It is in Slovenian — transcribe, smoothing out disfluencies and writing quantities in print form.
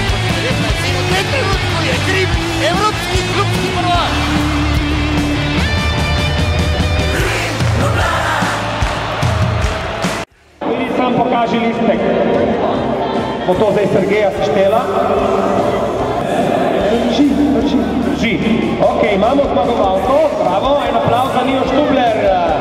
proti 19 in v tem trenutku je Krim evropski klubski prvak. Vidi, sam pokaži listek. Bo to zdaj Sergeja seštela? Drži. Ok, imamo zmagovalko, bravo, en aplavz za Nino Štubler.